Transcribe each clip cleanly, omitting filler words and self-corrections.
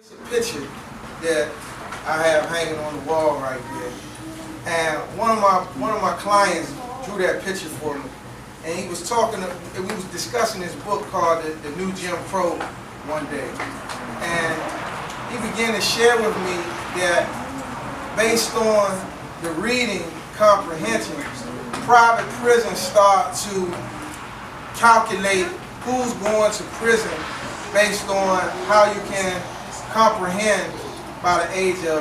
It's a picture that I have hanging on the wall right there, and one of my clients drew that picture for me, and he was talking. We was discussing this book called the New Jim Crow one day, and he began to share with me that based on the reading comprehension, private prisons start to calculate who's going to prison based on how you can comprehend by the age of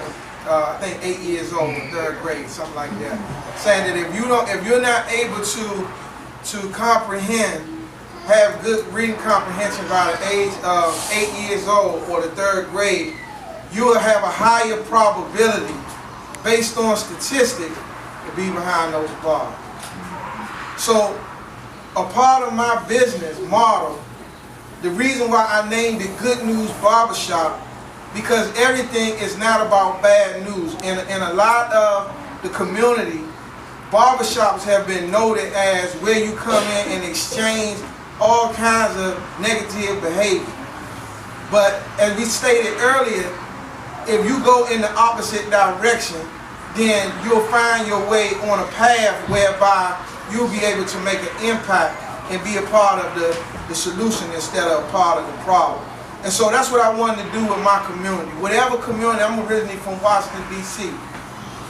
I think 8 years old, 3rd grade, something like that. Saying that if you're not able to comprehend, have good reading comprehension by the age of 8 years old or the 3rd grade, you will have a higher probability, based on statistics, to be behind those bars. So, a part of my business model, the reason why I named it Good News Barbershop, because everything is not about bad news. In a lot of the community, barbershops have been noted as where you come in and exchange all kinds of negative behavior. But as we stated earlier, if you go in the opposite direction, then you'll find your way on a path whereby you'll be able to make an impact and be a part of the solution instead of a part of the problem. And so that's what I wanted to do with my community. Whatever community, I'm originally from Washington, D.C.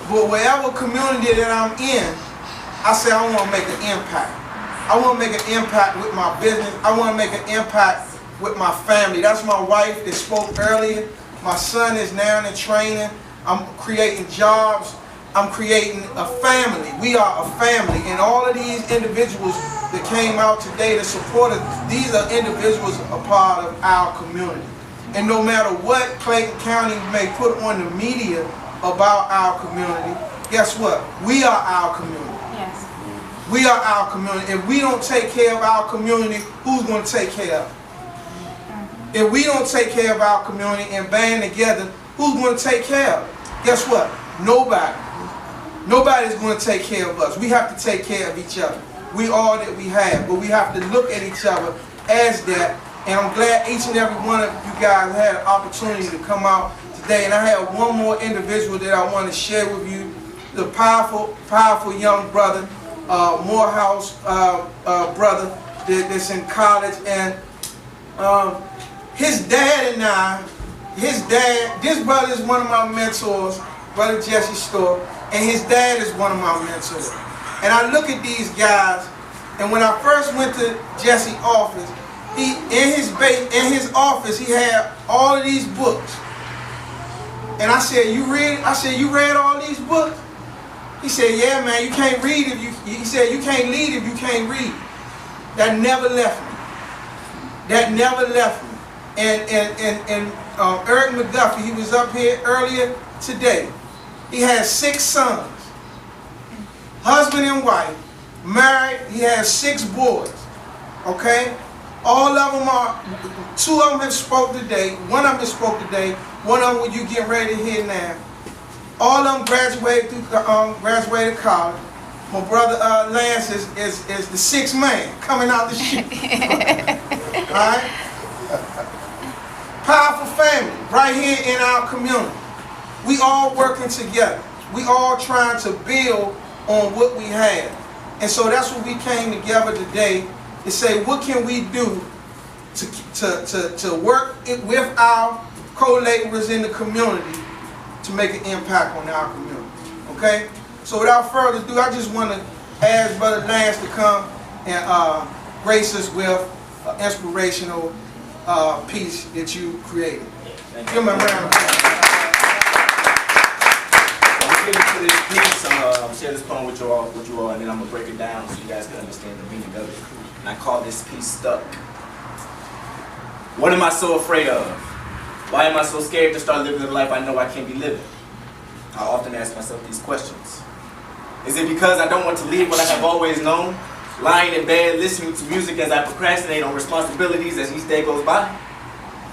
But whatever community that I'm in, I say I want to make an impact. I want to make an impact with my business. I want to make an impact with my family. That's my wife that spoke earlier. My son is now in training. I'm creating jobs. I'm creating a family. We are a family. And all of these individuals that came out today to support us, these are individuals a part of our community. And no matter what Clayton County may put on the media about our community, guess what? We are our community. Yes. We are our community. If we don't take care of our community, who's going to take care of it? If we don't take care of our community and band together, who's going to take care of it? Guess what? Nobody. Nobody's going to take care of us. We have to take care of each other. We all that we have, but we have to look at each other as that. And I'm glad each and every one of you guys had an opportunity to come out today. And I have one more individual that I want to share with you, the powerful young brother, Morehouse brother that's in college. And his dad and I, this brother is one of my mentors, Brother Jesse Storr, and his dad is one of my mentors. And I look at these guys, and when I first went to Jesse's office, in his office he had all of these books. And I said, "You read?" I said, "You read all these books?" He said, "Yeah, man. You can't read if you." He said, "You can't lead if you can't read." That never left me. That never left me. And Eric McDuffie, he was up here earlier today. He has 6 sons. Husband and wife, married. He has 6 boys. Okay? All of them are, 2 of them have spoke today. 1 of them has spoke today. 1 of them when you get ready to hear now. All of them graduated college. My brother Lance is the 6th man coming out the chute. Alright? Powerful family right here in our community. We all working together. We all trying to build on what we have. And so that's what we came together today to say, what can we do to work with our co-laborers in the community to make an impact on our community. Okay? So without further ado, I just want to ask Brother Lance to come and grace us with an inspirational piece that you created. Give him a round of applause. To this piece, I'm share this poem with you all, and then I'm gonna break it down so you guys can understand the meaning of it. And I call this piece "Stuck." What am I so afraid of? Why am I so scared to start living the life I know I can't be living? I often ask myself these questions. Is it because I don't want to leave what I have always known, lying in bed listening to music as I procrastinate on responsibilities as each day goes by?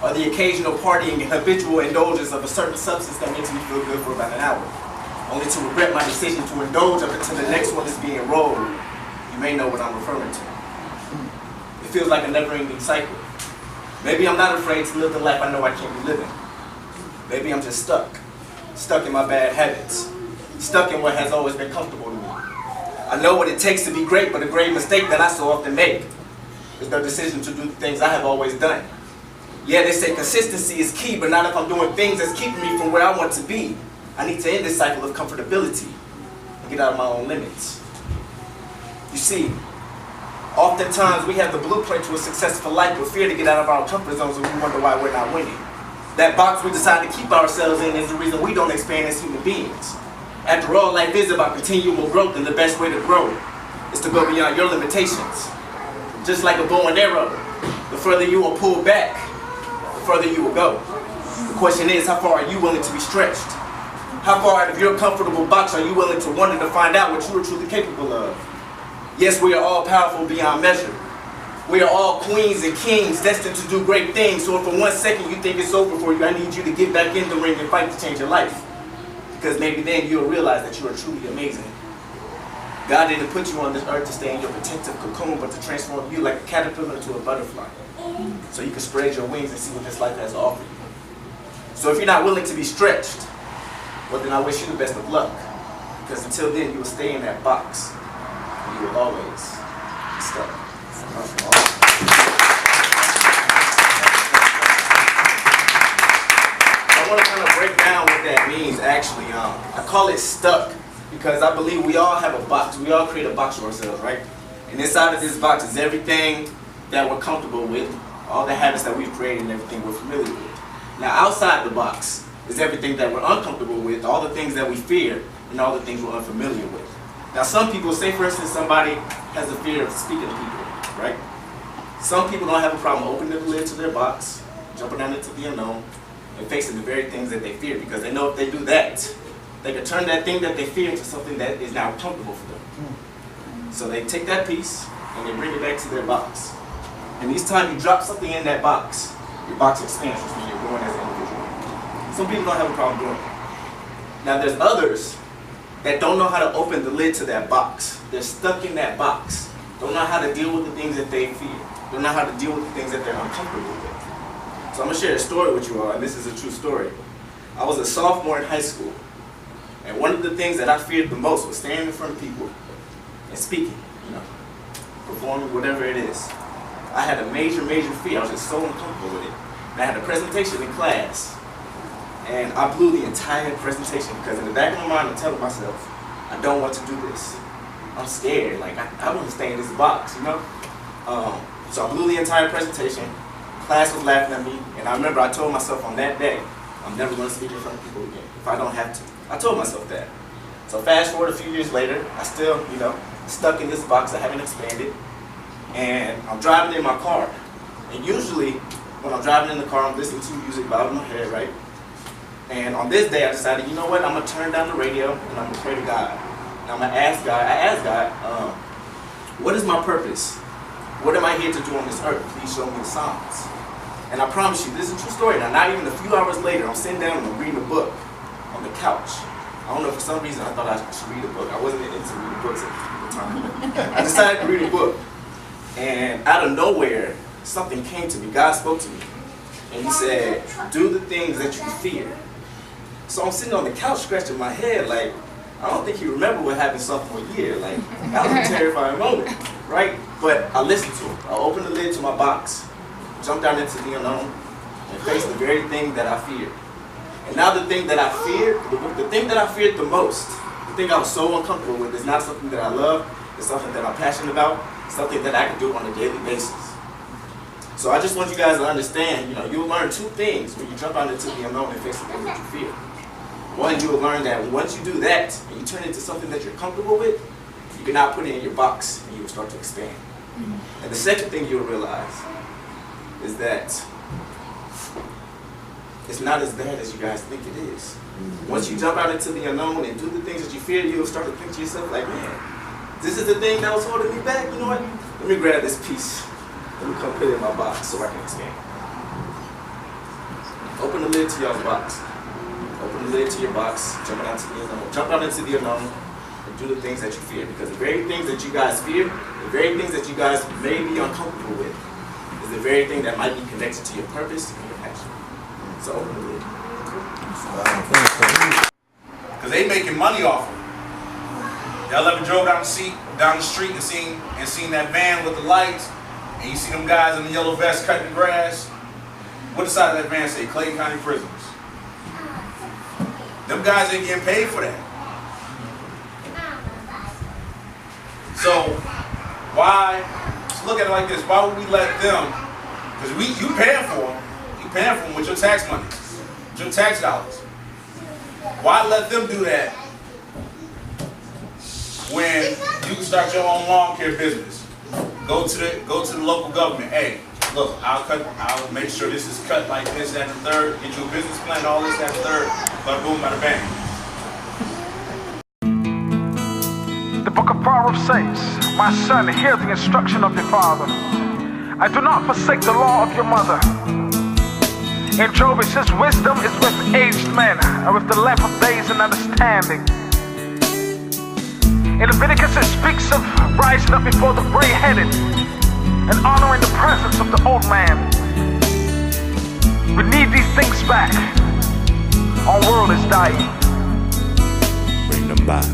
Or the occasional partying and habitual indulgence of a certain substance that makes me feel good for about an hour, only to regret my decision to indulge up until the next one is being rolled? You may know what I'm referring to. It feels like a never-ending cycle. Maybe I'm not afraid to live the life I know I can't be living. Maybe I'm just stuck in my bad habits, stuck in what has always been comfortable to me. I know what it takes to be great, but a great mistake that I so often make is the decision to do the things I have always done. Yeah, they say consistency is key, but not if I'm doing things that's keeping me from where I want to be. I need to end this cycle of comfortability and get out of my own limits. You see, oftentimes we have the blueprint to a successful life, but fear to get out of our comfort zones, and we wonder why we're not winning. That box we decide to keep ourselves in is the reason we don't expand as human beings. After all, life is about continual growth, and the best way to grow is to go beyond your limitations. Just like a bow and arrow, the further you will pull back, the further you will go. The question is, how far are you willing to be stretched? How far out of your comfortable box are you willing to wander to find out what you are truly capable of? Yes, we are all powerful beyond measure. We are all queens and kings destined to do great things. So if for 1 second you think it's over for you, I need you to get back in the ring and fight to change your life. Because maybe then you'll realize that you are truly amazing. God didn't put you on this earth to stay in your protective cocoon, but to transform you like a caterpillar into a butterfly. So you can spread your wings and see what this life has to offer you. So if you're not willing to be stretched, well then I wish you the best of luck. Because until then you will stay in that box. And you will always be stuck. I want to kind of break down what that means actually. I call it stuck because I believe we all have a box. We all create a box for ourselves, right? And inside of this box is everything that we're comfortable with, all the habits that we've created and everything we're familiar with. Now outside the box is everything that we're uncomfortable with, all the things that we fear, and all the things we're unfamiliar with. Now some people, say for instance somebody has a fear of speaking to people, right? Some people don't have a problem opening the lid to their box, jumping down into the unknown, and facing the very things that they fear, because they know if they do that, they can turn that thing that they fear into something that is now comfortable for them. So they take that piece and they bring it back to their box. And each time you drop something in that box, your box expands, which means you're growing as an individual. Some people don't have a problem doing it. Now there's others that don't know how to open the lid to that box. They're stuck in that box. Don't know how to deal with the things that they fear. Don't know how to deal with the things that they're uncomfortable with. So I'm going to share a story with you all, and this is a true story. I was a sophomore in high school, and one of the things that I feared the most was standing in front of people and speaking, performing whatever it is. I had a major fear. I was just so uncomfortable with it. And I had a presentation in class, and I blew the entire presentation because in the back of my mind I'm telling myself, I don't want to do this. I'm scared. Like I want to stay in this box, So I blew the entire presentation. Class was laughing at me, and I remember I told myself on that day, I'm never going to speak in front of people again if I don't have to. I told myself that. So fast forward a few years later, I still, stuck in this box. I haven't expanded, and I'm driving in my car. And usually, when I'm driving in the car, I'm listening to music loud in my head, right? And on this day, I decided, you know what? I'm gonna turn down the radio and I'm gonna pray to God. And I'm gonna ask God. I asked God, what is my purpose? What am I here to do on this earth? Please show me the signs. And I promise you, this is a true story. Now, not even a few hours later, I'm sitting down and I'm reading a book on the couch. I don't know, for some reason, I thought I should read a book. I wasn't into reading books at the time. I decided to read a book. And out of nowhere, something came to me. God spoke to me. And he said, do the things that you fear. So I'm sitting on the couch scratching my head like, I don't think you remember what happened sophomore year. Like, that was a terrifying moment, right? But I listened to him. I opened the lid to my box, jumped down into the unknown, and faced the very thing that I feared. And now the thing that I feared, the thing that I feared the most, the thing I was so uncomfortable with is not something that I love, it's something that I'm passionate about, something that I can do on a daily basis. So I just want you guys to understand, you'll learn two things when you jump out into the unknown and face the things that you fear. One, you will learn that once you do that, and you turn it into something that you're comfortable with, you can now put it in your box, and you will start to expand. And the second thing you'll realize is that it's not as bad as you guys think it is. Once you jump out into the unknown and do the things that you fear, you'll start to think to yourself like, man, this is the thing that was holding me back. You know what? Let me grab this piece. Let me come put it in my box so I can expand. Open the lid to y'all's box. Open the lid to your box. Jump out into the unknown. Jump out into the unknown and do the things that you fear. Because the very things that you guys fear, the very things that you guys may be uncomfortable with, is the very thing that might be connected to your purpose and your passion. So open the lid. Because they making money off of it. Y'all ever drove down the street and seen that van with the lights, and you see them guys in the yellow vest cutting the grass? What the side of that van say? Clayton County Prisoners. Them guys ain't getting paid for that. So why? Just look at it like this. Why would we let them? Because you paying for them. You paying for them with your tax money, with your tax dollars. Why let them do that when you can start your own lawn care business? Go to the local government. Hey, look, I'll make sure this is cut like this, that, and the third. Get you a business plan, all this, that, and the third. Bada boom, bada bang. The book of Proverbs says, "My son, hear the instruction of your father. I do not forsake the law of your mother." In Job it says, "Wisdom is with aged men, and with the length of days and understanding." In Leviticus it speaks of rising up before the gray-headed and honoring the presence of the old man. We need these things back. Our world is dying. Bring them back.